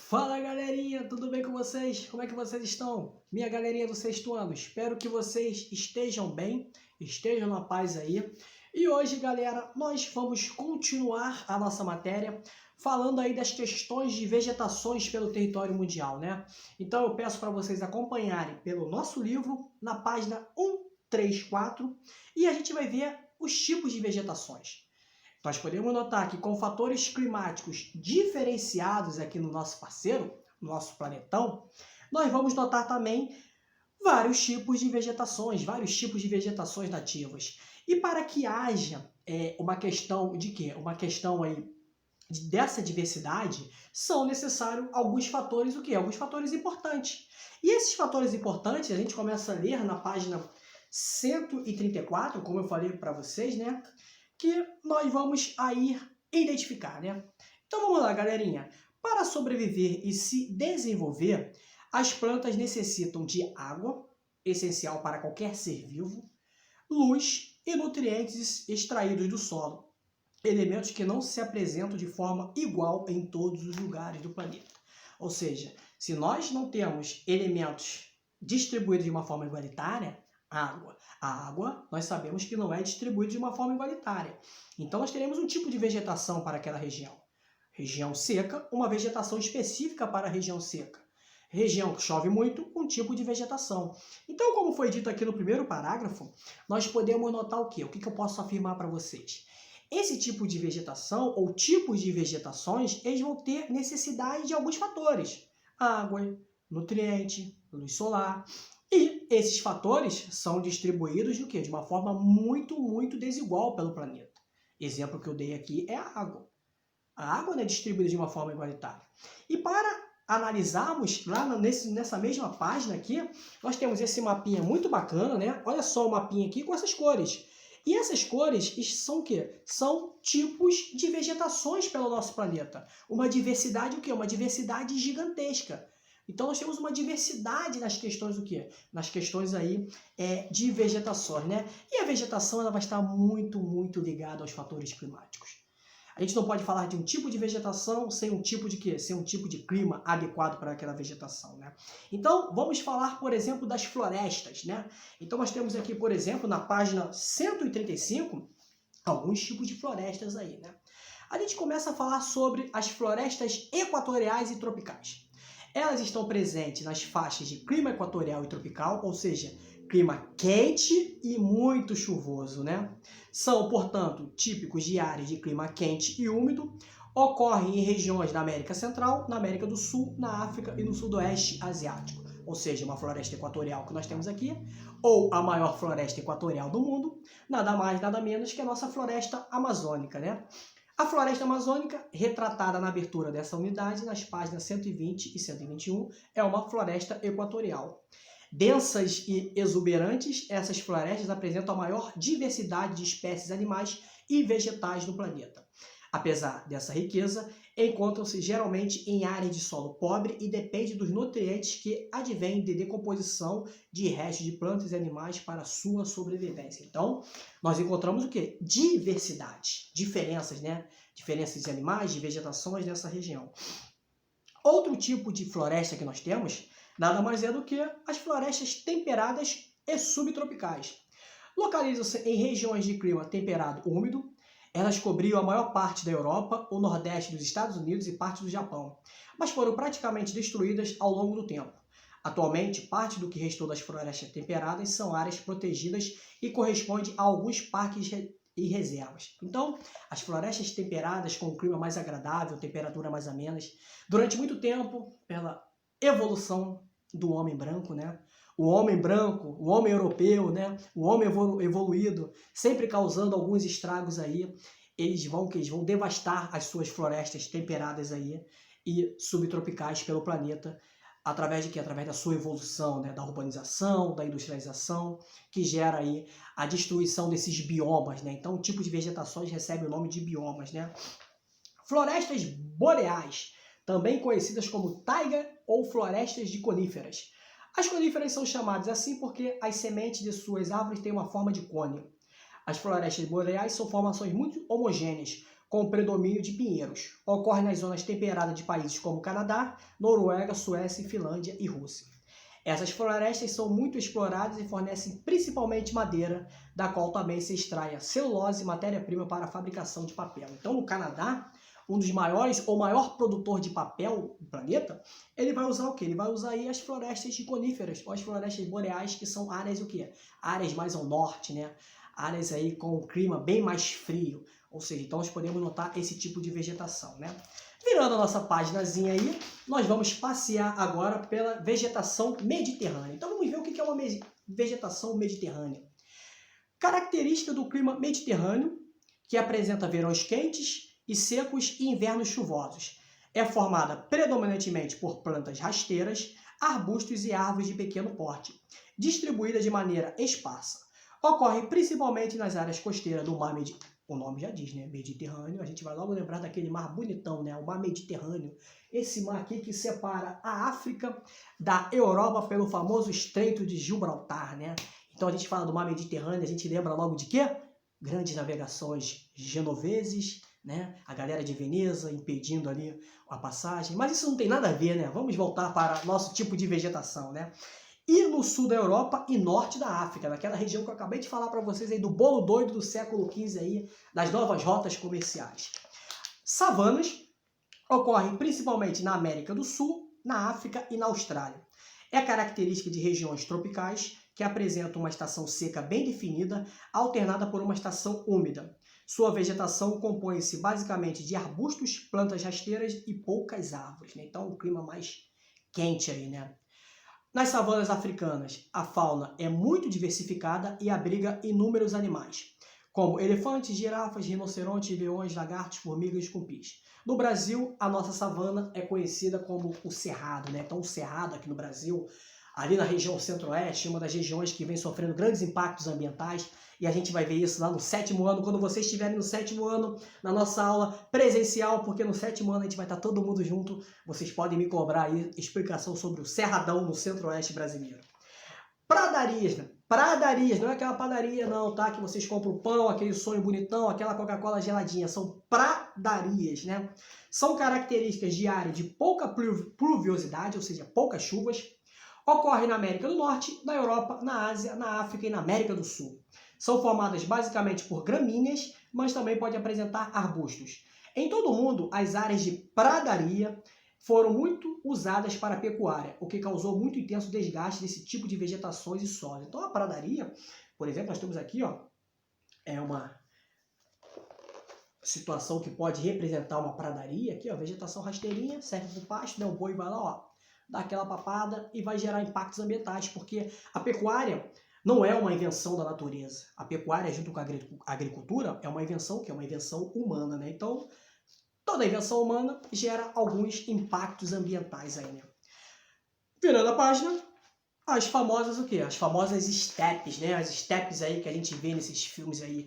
Fala galerinha, tudo bem com vocês? Como é que vocês estão? Minha galerinha do sexto ano, espero que vocês estejam bem, estejam na paz aí. E hoje, galera, nós vamos continuar a nossa matéria falando aí das questões de vegetações pelo território mundial, né? Então eu peço para vocês acompanharem pelo nosso livro na página 134 e a gente vai ver os tipos de vegetações. Nós podemos notar que com fatores climáticos diferenciados aqui no nosso parceiro, no nosso planetão, nós vamos notar também vários tipos de vegetações nativas. E para que haja uma questão de quê? Uma questão aí dessa diversidade, são necessários alguns fatores, o quê? Alguns fatores importantes. E esses fatores importantes a gente começa a ler na página 134, como eu falei para vocês, né? Que nós vamos aí identificar, né? Então vamos lá, galerinha. Para sobreviver e se desenvolver, as plantas necessitam de água, essencial para qualquer ser vivo, luz e nutrientes extraídos do solo, elementos que não se apresentam de forma igual em todos os lugares do planeta. Ou seja, se nós não temos elementos distribuídos de uma forma igualitária, água. A água, nós sabemos que não é distribuída de uma forma igualitária. Então, nós teremos um tipo de vegetação para aquela região. Região seca, uma vegetação específica para a região seca. Região que chove muito, um tipo de vegetação. Então, como foi dito aqui no primeiro parágrafo, nós podemos notar o quê? O que eu posso afirmar para vocês? Esse tipo de vegetação, ou tipos de vegetações, eles vão ter necessidade de alguns fatores. Água, nutriente, luz solar. E esses fatores são distribuídos de quê? De uma forma muito desigual pelo planeta. Exemplo que eu dei aqui é a água. A água não é distribuída de uma forma igualitária. E para analisarmos, lá nessa mesma página aqui, nós temos esse mapinha muito bacana, né? Olha só o mapinha aqui com essas cores. E essas cores são o quê? São tipos de vegetações pelo nosso planeta. Uma diversidade o quê? Uma diversidade gigantesca. Então, nós temos uma diversidade nas questões do quê? Nas questões aí de vegetações, né? E a vegetação ela vai estar muito ligada aos fatores climáticos. A gente não pode falar de um tipo de vegetação sem um tipo de quê? Sem um tipo de clima adequado para aquela vegetação, né? Então, vamos falar, por exemplo, das florestas, né? Então, nós temos aqui, por exemplo, na página 135, alguns tipos de florestas aí, né? A gente começa a falar sobre as florestas equatoriais e tropicais. Elas estão presentes nas faixas de clima equatorial e tropical, ou seja, clima quente e muito chuvoso, né? São, portanto, típicos de áreas de clima quente e úmido, ocorrem em regiões da América Central, na América do Sul, na África e no Sudoeste Asiático. Ou seja, uma floresta equatorial que nós temos aqui, ou a maior floresta equatorial do mundo, nada mais, nada menos que a nossa floresta amazônica, né? A floresta amazônica, retratada na abertura dessa unidade, nas páginas 120 e 121, é uma floresta equatorial. Densas e exuberantes, essas florestas apresentam a maior diversidade de espécies animais e vegetais no planeta. Apesar dessa riqueza, encontram-se geralmente em áreas de solo pobre e dependem dos nutrientes que advêm de decomposição de restos de plantas e animais para sua sobrevivência. Então, nós encontramos o quê? Diversidade, diferenças, né? Diferenças de animais, de vegetações nessa região. Outro tipo de floresta que nós temos, nada mais é do que as florestas temperadas e subtropicais. Localizam-se em regiões de clima temperado úmido. Elas cobriam a maior parte da Europa, o Nordeste dos Estados Unidos e parte do Japão, mas foram praticamente destruídas ao longo do tempo. Atualmente, parte do que restou das florestas temperadas são áreas protegidas e corresponde a alguns parques e reservas. Então, as florestas temperadas com um clima mais agradável, temperatura mais amena, durante muito tempo, pela evolução do homem branco, né? O homem branco, o homem europeu, né? O homem evoluído, sempre causando alguns estragos aí, eles vão devastar as suas florestas temperadas aí e subtropicais pelo planeta, através de quê? Através da sua evolução, né? Da urbanização, da industrialização, que gera aí a destruição desses biomas, né? Então, o tipo de vegetações recebe o nome de biomas, né? Florestas boreais, também conhecidas como taiga ou florestas de coníferas. As coníferas são chamadas assim porque as sementes de suas árvores têm uma forma de cone. As florestas boreais são formações muito homogêneas, com predomínio de pinheiros. Ocorre nas zonas temperadas de países como Canadá, Noruega, Suécia, Finlândia e Rússia. Essas florestas são muito exploradas e fornecem principalmente madeira, da qual também se extrai a celulose, matéria-prima para a fabricação de papel. Então, no Canadá, um dos maiores ou maior produtor de papel do planeta, ele vai usar o quê? Ele vai usar aí as florestas de coníferas, ou as florestas boreais, que são áreas o quê? Áreas mais ao norte, né? Áreas aí com um clima bem mais frio. Ou seja, então nós podemos notar esse tipo de vegetação, né? Virando a nossa paginazinha aí, nós vamos passear agora pela vegetação mediterrânea. Então vamos ver o que é uma vegetação mediterrânea. Característica do clima mediterrâneo, que apresenta verões quentes e secos e invernos chuvosos. É formada predominantemente por plantas rasteiras, arbustos e árvores de pequeno porte, distribuída de maneira esparsa. Ocorre principalmente nas áreas costeiras do mar Mediterrâneo. O nome já diz, né? Mediterrâneo. A gente vai logo lembrar daquele mar bonitão, né? O mar Mediterrâneo. Esse mar aqui que separa a África da Europa pelo famoso Estreito de Gibraltar, né? Então a gente fala do mar Mediterrâneo, a gente lembra logo de quê? Grandes navegações genoveses, né? A galera de Veneza impedindo ali a passagem. Mas isso não tem nada a ver, né? Vamos voltar para nosso tipo de vegetação, né? E no sul da Europa e norte da África, naquela região que eu acabei de falar para vocês aí do bolo doido do século XV aí, das novas rotas comerciais. Savanas ocorrem principalmente na América do Sul, na África e na Austrália. É característica de regiões tropicais que apresentam uma estação seca bem definida, alternada por uma estação úmida. Sua vegetação compõe-se basicamente de arbustos, plantas rasteiras e poucas árvores, né? Então um clima mais quente aí, né? Nas savanas africanas, a fauna é muito diversificada e abriga inúmeros animais, como elefantes, girafas, rinocerontes, leões, lagartos, formigas e cumpis. No Brasil, a nossa savana é conhecida como o Cerrado, né? Então, o Cerrado aqui no Brasil, ali na região centro-oeste, uma das regiões que vem sofrendo grandes impactos ambientais, e a gente vai ver isso lá no 7º ano, quando vocês estiverem no 7º ano, na nossa aula presencial, porque no 7º ano a gente vai estar todo mundo junto. Vocês podem me cobrar aí explicação sobre o Cerradão no centro-oeste brasileiro. Pradarias, né? Pradarias, não é aquela padaria não, tá? Que vocês compram pão, aquele sonho bonitão, aquela Coca-Cola geladinha. São pradarias, né? São características de área de pouca pluviosidade, ou seja, poucas chuvas. Ocorre na América do Norte, na Europa, na Ásia, na África e na América do Sul. São formadas basicamente por gramíneas, mas também pode apresentar arbustos. Em todo o mundo, as áreas de pradaria foram muito usadas para a pecuária, o que causou muito intenso desgaste desse tipo de vegetações e solos. Então a pradaria, por exemplo, nós temos aqui, ó, é uma situação que pode representar uma pradaria, aqui, ó, vegetação rasteirinha, serve para o pasto, né? O boi vai lá, ó, dá aquela papada e vai gerar impactos ambientais, porque a pecuária não é uma invenção da natureza. A pecuária, junto com a agricultura, é uma invenção que é uma invenção humana, né? Então, toda invenção humana gera alguns impactos ambientais aí, né? Virando a página, as famosas o quê? As famosas estepes, né? As estepes aí que a gente vê nesses filmes aí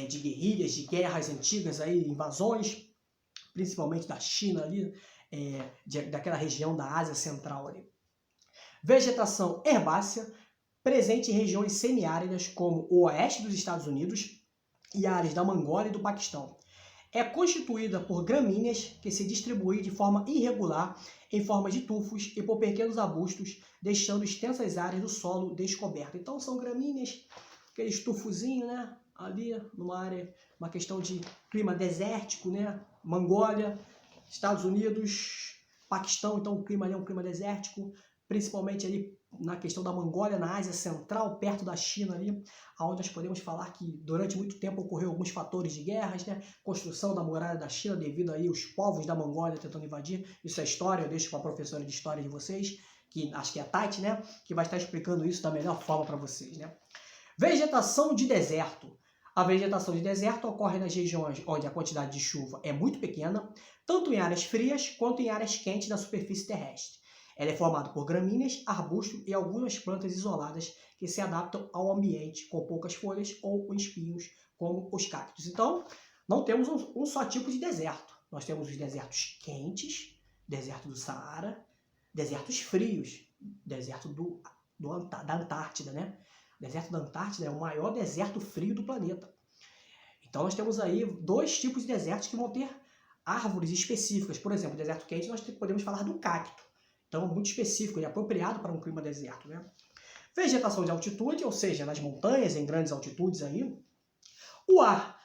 de guerrilhas, de guerras antigas aí, invasões, principalmente da China ali, daquela região da Ásia Central ali. Vegetação herbácea, presente em regiões semiáridas como o oeste dos Estados Unidos e áreas da Mongólia e do Paquistão. É constituída por gramíneas que se distribuem de forma irregular em forma de tufos e por pequenos arbustos, deixando extensas áreas do solo descoberto. Então são gramíneas, aqueles tufozinhos, né? Ali numa área, uma questão de clima desértico, né? Mongólia, Estados Unidos, Paquistão, então o clima ali é um clima desértico, principalmente ali na questão da Mongólia, na Ásia Central, perto da China ali, onde nós podemos falar que durante muito tempo ocorreu alguns fatores de guerras, né? Construção da muralha da China devido aí aos povos da Mongólia tentando invadir. Isso é história, eu deixo com a professora de história de vocês, que acho que é a Tati, né? Que vai estar explicando isso da melhor forma para vocês, né? Vegetação de deserto. A vegetação de deserto ocorre nas regiões onde a quantidade de chuva é muito pequena, tanto em áreas frias quanto em áreas quentes da superfície terrestre. Ela é formada por gramíneas, arbustos e algumas plantas isoladas que se adaptam ao ambiente com poucas folhas ou espinhos, como os cactos. Então, não temos um só tipo de deserto. Nós temos os desertos quentes, deserto do Saara, desertos frios, deserto da Antártida, né? O deserto da Antártida é o maior deserto frio do planeta. Então nós temos aí dois tipos de desertos que vão ter árvores específicas. Por exemplo, deserto quente, nós podemos falar do cacto. Então, muito específico e apropriado para um clima deserto, né? Vegetação de altitude, ou seja, nas montanhas, em grandes altitudes aí, o ar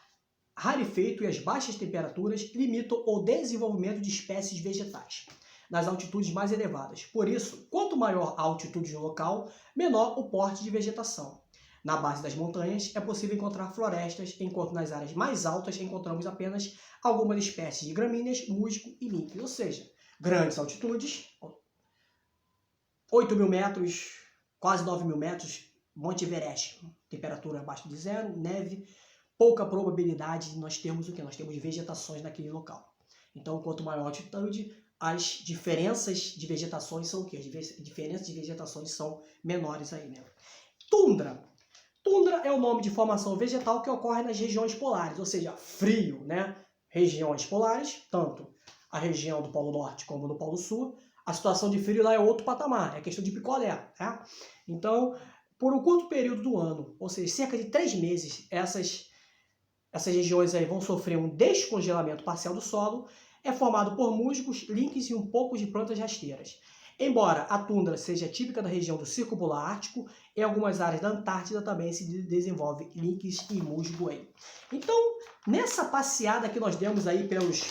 rarefeito e as baixas temperaturas limitam o desenvolvimento de espécies vegetais nas altitudes mais elevadas. Por isso, quanto maior a altitude do local, menor o porte de vegetação. Na base das montanhas é possível encontrar florestas, enquanto nas áreas mais altas encontramos apenas algumas espécies de gramíneas, musgo e líquens. Ou seja, grandes altitudes, 8.000 metros, quase 9.000 metros, Monte Everest, temperatura abaixo de zero, neve, pouca probabilidade de nós termos o que? Nós temos vegetações naquele local. Então, quanto maior a altitude, as diferenças de vegetações são o quê? As diferenças de vegetações são menores aí, né? Tundra. Tundra é o nome de formação vegetal que ocorre nas regiões polares, ou seja, frio, né? Regiões polares, tanto a região do Polo Norte como do Polo Sul, a situação de frio lá é outro patamar, é questão de picolé, tá? Então, por um curto período do ano, ou seja, cerca de 3 meses, essas regiões aí vão sofrer um descongelamento parcial do solo, é formado por musgos, líquens e um pouco de plantas rasteiras. Embora a tundra seja típica da região do Círculo Polar Ártico, em algumas áreas da Antártida também se desenvolve líquens e musgo aí. Então, nessa passeada que nós demos aí pelos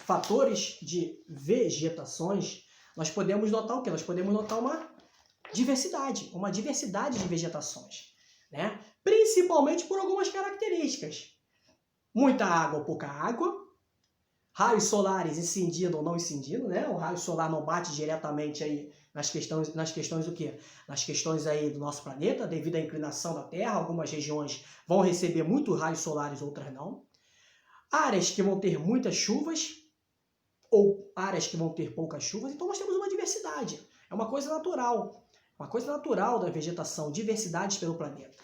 fatores de vegetações, nós podemos notar o quê? Nós podemos notar uma diversidade de vegetações, né? Principalmente por algumas características. Muita água ou pouca água, raios solares incidindo ou não incidindo, né? O raio solar não bate diretamente aí nas questões do quê? Nas questões aí do nosso planeta, devido à inclinação da Terra, algumas regiões vão receber muito raios solares, outras não. Áreas que vão ter muitas chuvas ou áreas que vão ter poucas chuvas, então nós temos uma diversidade. É uma coisa natural da vegetação, diversidades pelo planeta.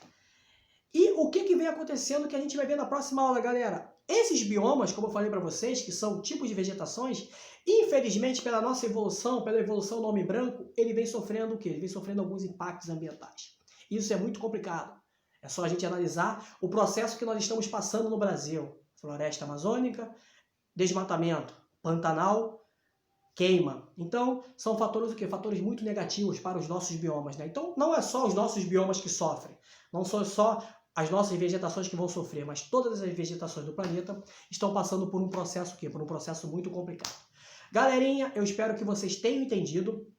E o que vem acontecendo que a gente vai ver na próxima aula, galera? Esses biomas, como eu falei para vocês, que são tipos de vegetações, infelizmente, pela nossa evolução, pela evolução do homem branco, ele vem sofrendo o quê? Ele vem sofrendo alguns impactos ambientais. Isso é muito complicado. É só a gente analisar o processo que nós estamos passando no Brasil. Floresta amazônica, desmatamento, Pantanal, queima. Então, são fatores o quê? Fatores muito negativos para os nossos biomas, né? Então, não é só os nossos biomas que sofrem. Não são só as nossas vegetações que vão sofrer, mas todas as vegetações do planeta estão passando por um processo o quê? Por um processo muito complicado. Galerinha, eu espero que vocês tenham entendido,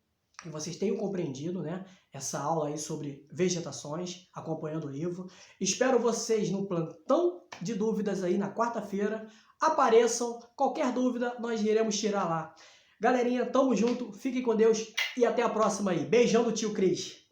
que vocês tenham compreendido, né, essa aula aí sobre vegetações, acompanhando o livro. Espero vocês no plantão de dúvidas aí na quarta-feira. Apareçam, qualquer dúvida nós iremos tirar lá. Galerinha, tamo junto, fiquem com Deus e até a próxima aí. Beijão do tio Cris.